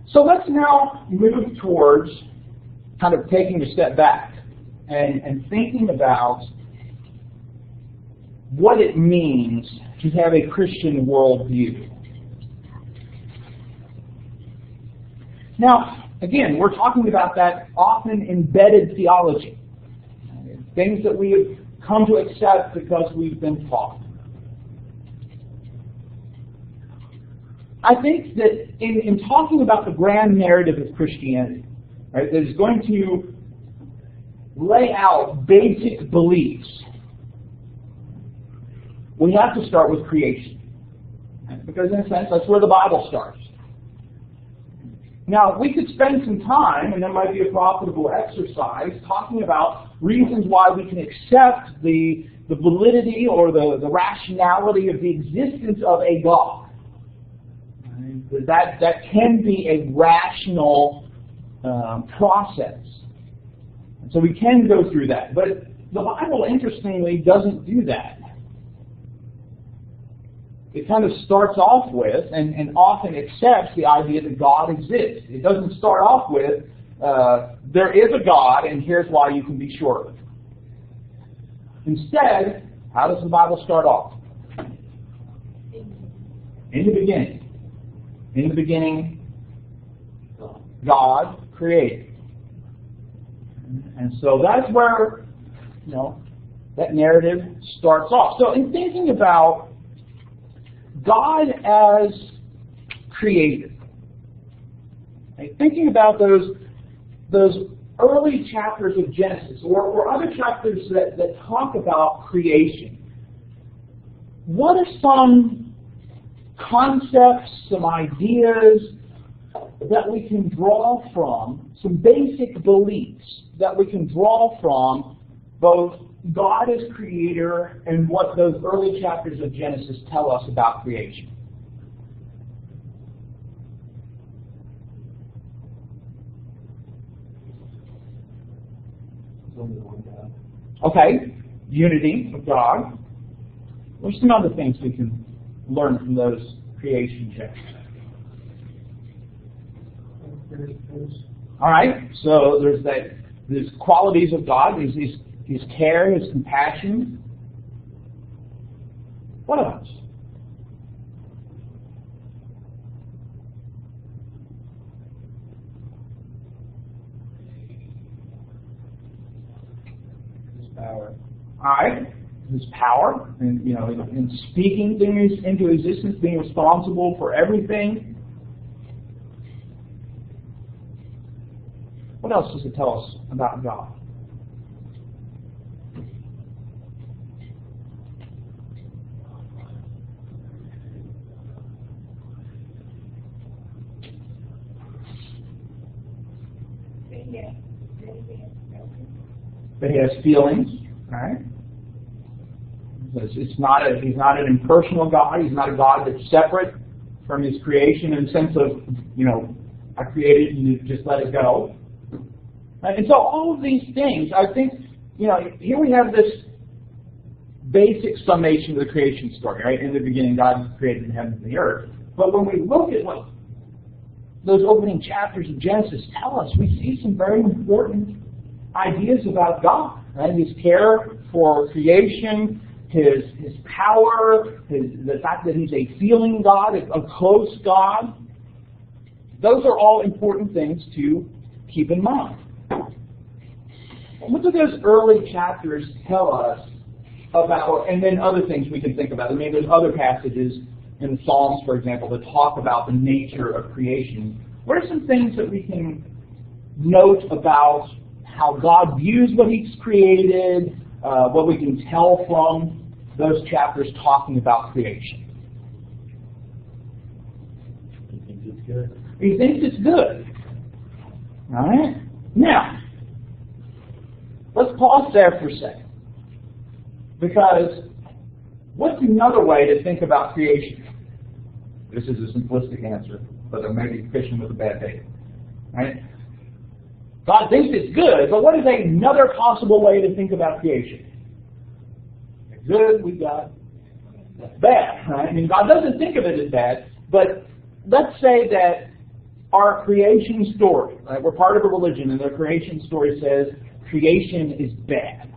So let's now move towards kind of taking a step back and thinking about what it means to have a Christian worldview. Now, again, we're talking about that often embedded theology, things that we have come to accept because we've been taught. I think that in talking about the grand narrative of Christianity, right, that is going to lay out basic beliefs, we have to start with creation. Because in a sense, that's where the Bible starts. Now, we could spend some time, and that might be a profitable exercise, talking about reasons why we can accept the validity or the rationality of the existence of a God. That can be a rational process. And so we can go through that. But the Bible, interestingly, doesn't do that. It kind of starts off with, and often accepts the idea that God exists. It doesn't start off with, there is a God, and here's why you can be sure of it. Instead, how does the Bible start off? In the beginning. In the beginning, God created. And so that's where, that narrative starts off. So in thinking about God as creator, thinking about those early chapters of Genesis, or other chapters that talk about creation, what are some concepts, some ideas that we can draw from, some basic beliefs that we can draw from both God as creator and what those early chapters of Genesis tell us about creation? Okay, unity of God. What are some other things we can learn from those creation chapters? All right, so there's qualities of God, his care, his compassion. What else? His power. All right, his power, and in speaking things into existence, being responsible for everything. What else does it tell us about God? That he has feelings, right? He's not an impersonal God. He's not a God that's separate from his creation in the sense of, I created it and you just let it go. And so all of these things, I think, here we have this basic summation of the creation story, right? In the beginning, God created the heavens and the earth. But when we look at what those opening chapters of Genesis tell us, we see some very important ideas about God, right? His care for creation, his power, the fact that he's a feeling God, a close God. Those are all important things to keep in mind. What do those early chapters tell us about, and then other things we can think about? I mean, there's other passages in the Psalms, for example, that talk about the nature of creation. What are some things that we can note about how God views what he's created, what we can tell from those chapters talking about creation? He thinks it's good. He thinks it's good. All right? Now, let's pause there for a second. Because what's another way to think about creation? This is a simplistic answer, but there may be a Christian with a bad day. Right? God thinks it's good, but what is another possible way to think about creation? It's good, we got that's bad. Right? I mean, God doesn't think of it as bad, but let's say that our creation story, right? We're part of a religion, and the creation story says creation is bad.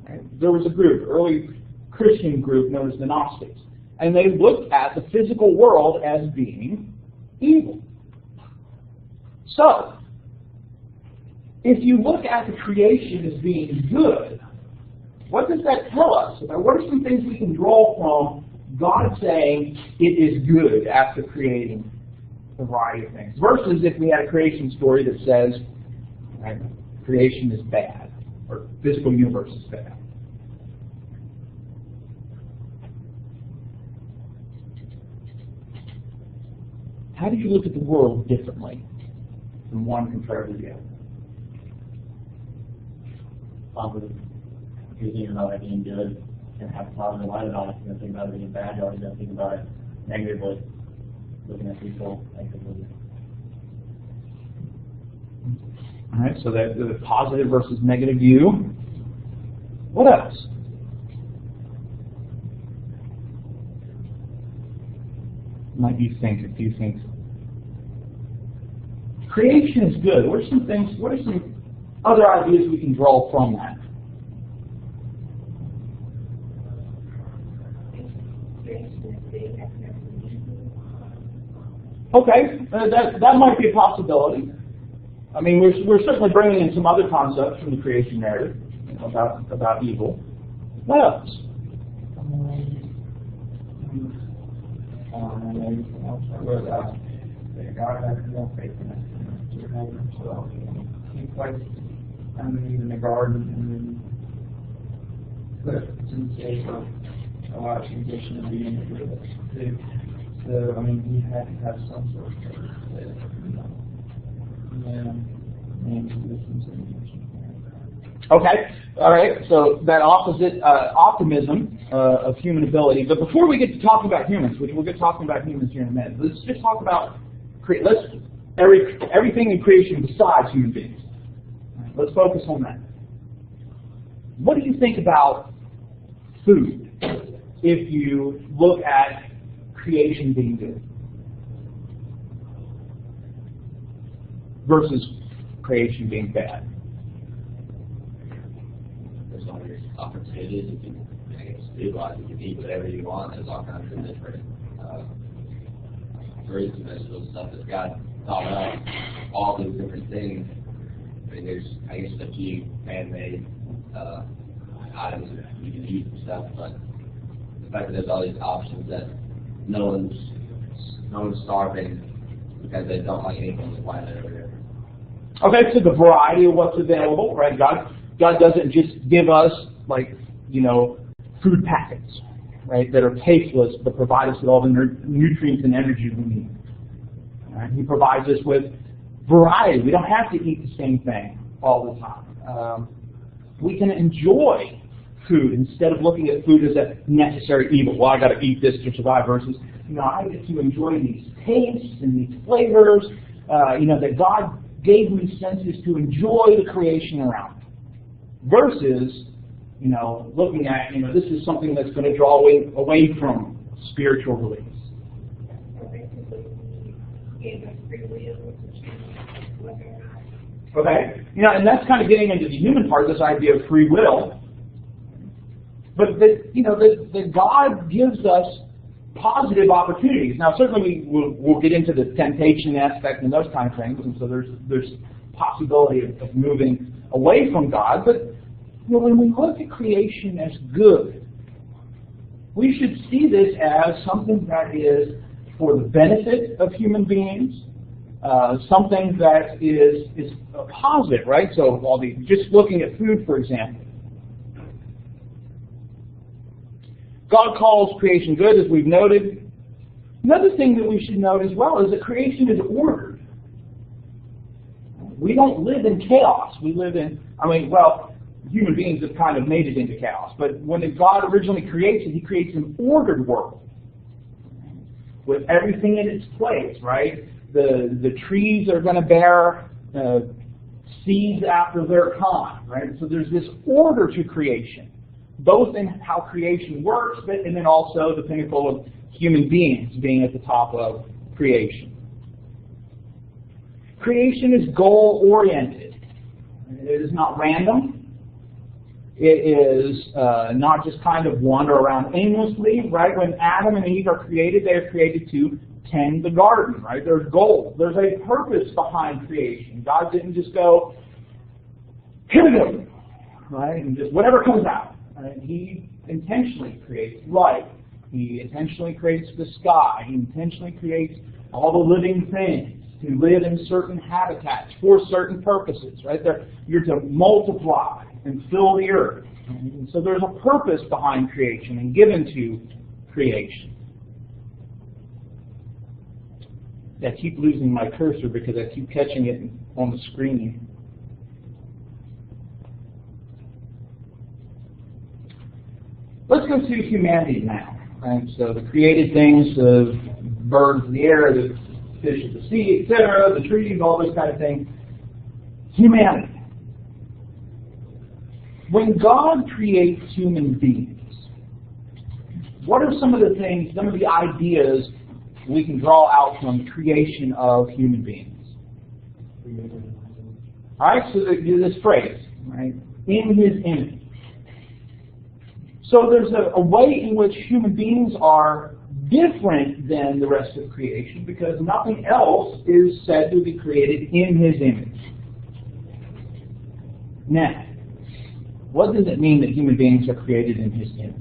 Right? There was a group, early Christian group known as the Gnostics, and they looked at the physical world as being evil. So, if you look at the creation as being good, what does that tell us? What are some things we can draw from God saying it is good after creating a variety of things, versus if we had a creation story that says, right, creation is bad, or physical universe is bad? How do you look at the world differently from one compared to the other? Positive. If you think about it being good, you can have a positive light about it. If you're going to think about it being bad, you're always going to think about it negatively. Looking at people negatively. All right, so that the positive versus negative view. What else? Might you think a few things? Creation is good. What are some things? What are some other ideas we can draw from that? Okay, that might be a possibility. I mean, we're certainly bringing in some other concepts from the creation narrative about evil. What else? God has no faithfulness to hold himself. He placed Adam and Eve in the garden and then put some sake of a lot of condition of being able to. So, I mean, he had to have some sort of faith, and he listens to the Okay, all right. So that opposite optimism of human ability. But before we get to talking about humans, which we'll get talking about humans here in a minute, let's just talk about everything in creation besides human beings. Right, let's focus on that. What do you think about food if you look at creation being good versus creation being bad? There's always opportunities. You can, I guess, do life. You can eat whatever you want. There's all kinds of different fruits and vegetables, stuff that God thought up. All these different things. I mean, there's, I guess, a few man-made items that you can eat and stuff, but the fact that there's all these options that no one's starving because they don't like anything on the planet over there. Okay, so the variety of what's available, right? God doesn't just give us, like, food packets, right, that are tasteless but provide us with all the nutrients and energy we need. Right? He provides us with variety. We don't have to eat the same thing all the time. We can enjoy food instead of looking at food as a necessary evil. Well, I got to eat this to survive. Versus, I get to enjoy these tastes and these flavors. That God gave me senses to enjoy the creation around me. Versus, looking at, this is something that's going to draw away from spiritual release. Okay, and that's kind of getting into the human part, this idea of free will. But that God gives us positive opportunities. Now, certainly we'll get into the temptation aspect and those kind of things, and so there's possibility of moving away from God. But when we look at creation as good, we should see this as something that is for the benefit of human beings, something that is positive, right? So just looking at food, for example. God calls creation good, as we've noted. Another thing that we should note as well is that creation is ordered. We don't live in chaos. We live in, human beings have kind of made it into chaos. But when God originally creates it, He creates an ordered world with everything in its place, right? The trees are going to bear seeds after their kind, right? So there's this order to creation, both in how creation works, and then also the pinnacle of human beings being at the top of creation. Creation is goal-oriented. It is not random. It is not just kind of wander around aimlessly, right? When Adam and Eve are created, they are created to tend the garden, right? There's goal. There's a purpose behind creation. God didn't just go, here we go, right? And just whatever comes out. Right? He intentionally creates life. He intentionally creates the sky. He intentionally creates all the living things to live in certain habitats for certain purposes, right? You're to multiply and fill the earth. And so there's a purpose behind creation and given to creation. I keep losing my cursor because I keep catching it on the screen. Let's go to humanity now. Right? So the created things, the birds of the air, the fish of the sea, etc., the trees, all this kind of thing. Humanity. When God creates human beings, what are some of the things, some of the ideas we can draw out from the creation of human beings? All right, so this phrase, right, in His image. So there's a way in which human beings are different than the rest of creation because nothing else is said to be created in His image. Now, what does it mean that human beings are created in His image?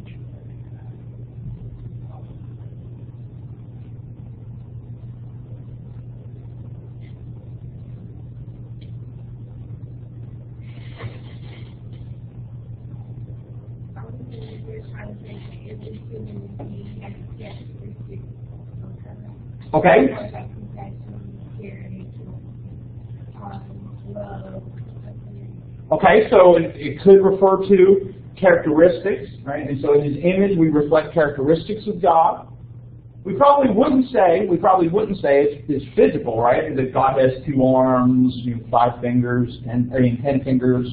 Okay. Okay, so it could refer to characteristics, right? And so in His image we reflect characteristics of God. We probably wouldn't say it's physical, right? That God has 2 arms, 5 fingers, 10 fingers,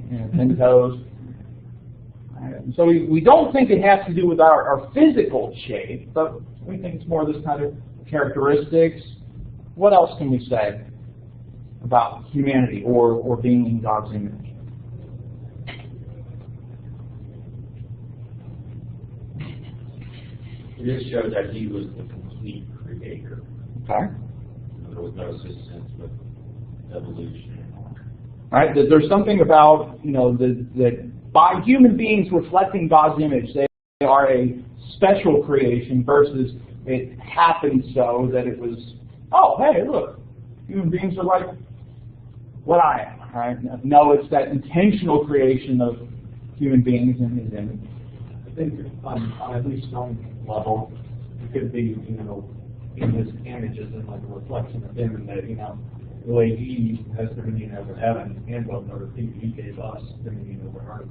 10 toes. So we don't think it has to do with our physical shape, but we think it's more this kind of characteristics. What else can we say about humanity or being in God's image? It just shows that He was the complete creator. Okay. There was no assistance with evolution. All right. There's something about that by human beings reflecting God's image, they are a special creation versus it happened so that it was, oh, hey, look, human beings are like what I am. Right? No, it's that intentional creation of human beings in His image. I think on at least some level, it could be, in His image as in like a reflection of Him, and that, the way He has dominion over heaven and what other people, He gave us dominion over earth.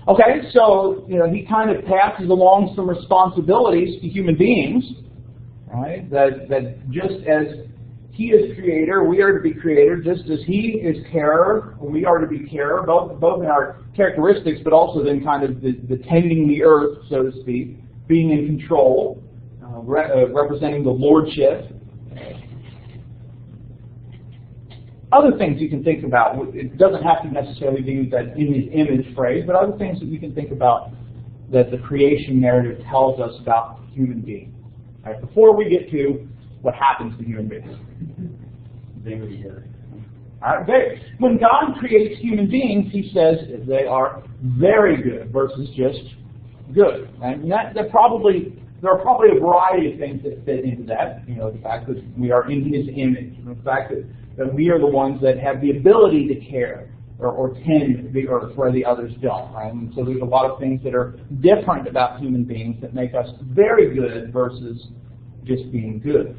Okay, so He kind of passes along some responsibilities to human beings, right? That just as He is creator, we are to be creator. Just as He is carer, we are to be carer, both in our characteristics, but also then kind of the tending the earth, so to speak, being in control, representing the lordship. Other things you can think about. It doesn't have to necessarily be that in His image phrase, but other things that you can think about that the creation narrative tells us about human beings. All right, before we get to what happens to human beings. All right, when God creates human beings, He says they are very good versus just good. Right? And there are probably a variety of things that fit into that. The fact that we are in His image, and the fact that we are the ones that have the ability to care or tend the earth where the others don't. Right? And so there's a lot of things that are different about human beings that make us very good versus just being good.